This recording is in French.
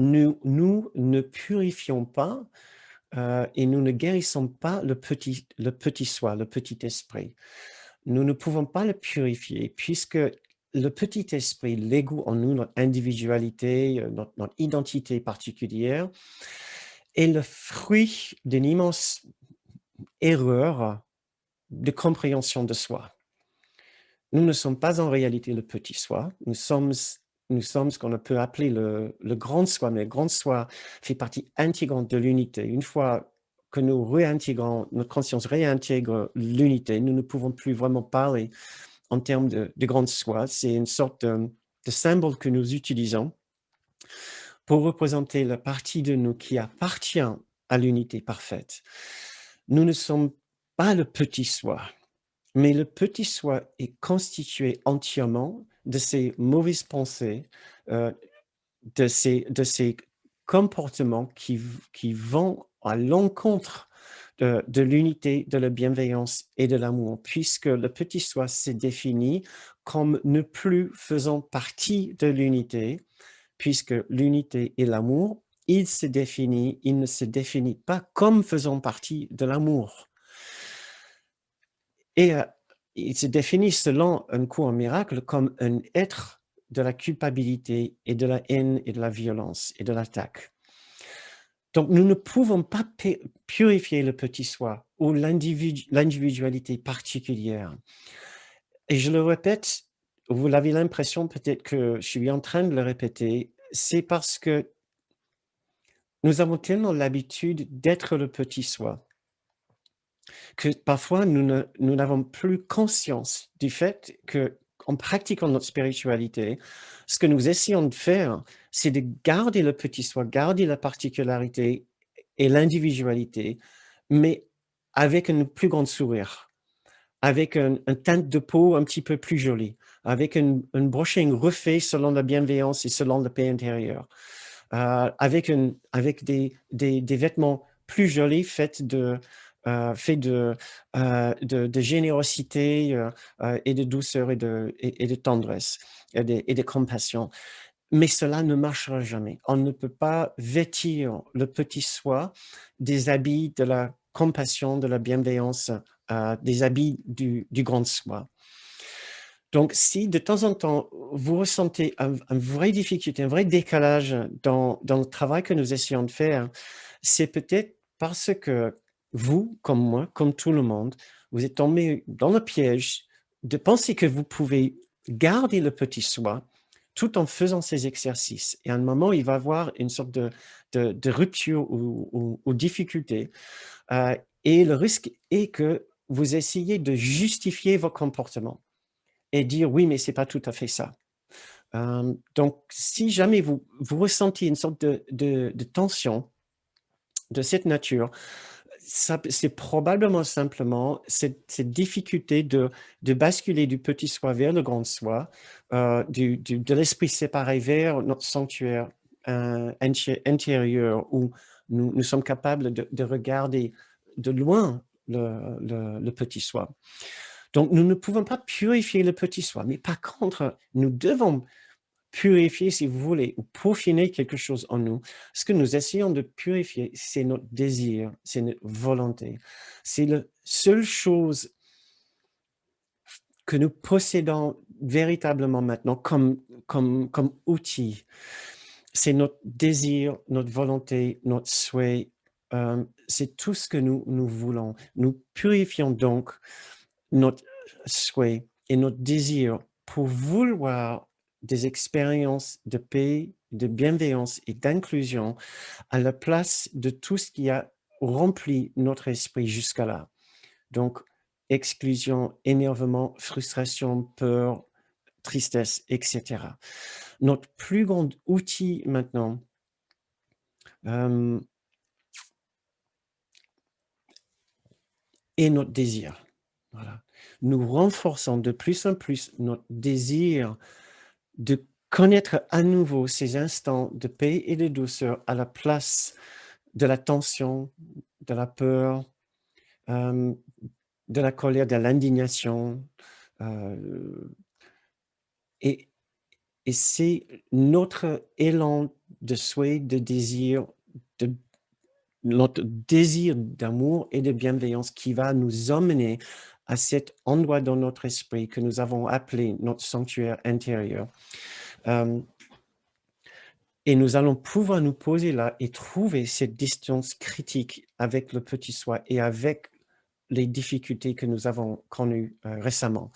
nous ne purifions pas, et nous ne guérissons pas le petit soi, le petit esprit. Nous ne pouvons pas le purifier puisque le petit esprit, l'ego en nous, notre individualité, notre identité particulière, est le fruit d'une immense erreur de compréhension de soi. Nous ne sommes pas en réalité le petit soi, nous sommes ce qu'on peut appeler le grand soi, mais le grand soi fait partie intégrante de l'unité. Une fois que nous réintégrons, notre conscience réintègre l'unité, nous ne pouvons plus vraiment parler en termes de grand soi. C'est une sorte de symbole que nous utilisons pour représenter la partie de nous qui appartient à l'unité parfaite. Nous ne sommes pas le petit soi. Mais le petit soi est constitué entièrement de ces mauvaises pensées, heu, de ces comportements qui vont à l'encontre de l'unité, de la bienveillance et de l'amour, puisque le petit soi s'est défini comme ne plus faisant partie de l'unité, puisque l'unité et l'amour, il ne se définit pas comme faisant partie de l'amour. Et il se définit selon un courant miracle comme un être de la culpabilité et de la haine et de la violence et de l'attaque. Donc nous ne pouvons pas purifier le petit soi ou l'individualité particulière. Et je le répète, vous avez l'impression peut-être que je suis en train de le répéter, c'est parce que nous avons tellement l'habitude d'être le petit soi que parfois nous n'avons plus conscience du fait qu'en pratiquant notre spiritualité, ce que nous essayons de faire, c'est de garder le petit soi, garder la particularité et l'individualité, mais avec un plus grand sourire, avec un teinte de peau un petit peu plus jolie, avec un brushing refait selon la bienveillance et selon la paix intérieure, avec des vêtements plus jolis faits de générosité, et de douceur et de tendresse et de compassion. Mais cela ne marchera jamais. On ne peut pas vêtir le petit soi des habits de la compassion, de la bienveillance, des habits du grand soi. Donc, si de temps en temps, vous ressentez un vraie difficulté, un vrai décalage dans le travail que nous essayons de faire, c'est peut-être parce que vous, comme moi, comme tout le monde, vous êtes tombé dans le piège de penser que vous pouvez garder le petit soi tout en faisant ces exercices. Et à un moment, il va y avoir une sorte de rupture ou difficulté. Et le risque est que vous essayez de justifier vos comportements et dire: «Oui, mais c'est pas tout à fait ça». Donc si jamais vous ressentez une sorte de tension de cette nature, c'est probablement simplement cette difficulté de basculer du petit soi vers le grand soi, de l'esprit séparé vers notre sanctuaire, intérieur où nous sommes capables de regarder de loin le petit soi. Donc nous ne pouvons pas purifier le petit soi, mais par contre, nous devons purifier, si vous voulez, ou peaufiner quelque chose en nous. Ce que nous essayons de purifier, c'est notre désir, c'est notre volonté. C'est la seule chose que nous possédons véritablement maintenant comme outil. C'est notre désir, notre volonté, notre souhait, c'est tout ce que nous voulons. Nous purifions donc notre souhait et notre désir pour vouloir des expériences de paix, de bienveillance et d'inclusion à la place de tout ce qui a rempli notre esprit jusqu'à là. Donc, exclusion, énervement, frustration, peur, tristesse, etc. Notre plus grand outil maintenant, hem, est notre désir. Voilà. Nous renforçons de plus en plus notre désir de connaître à nouveau ces instants de paix et de douceur à la place de la tension, de la peur, hem, de la colère, de l'indignation, heu et et c'est notre élan de souhait, de désir, de notre désir d'amour et de bienveillance qui va nous emmener à cet endroit dans notre esprit que nous avons appelé notre sanctuaire intérieur. Et nous allons pouvoir nous poser là et trouver cette distance critique avec le petit soi et avec les difficultés que nous avons connues récemment.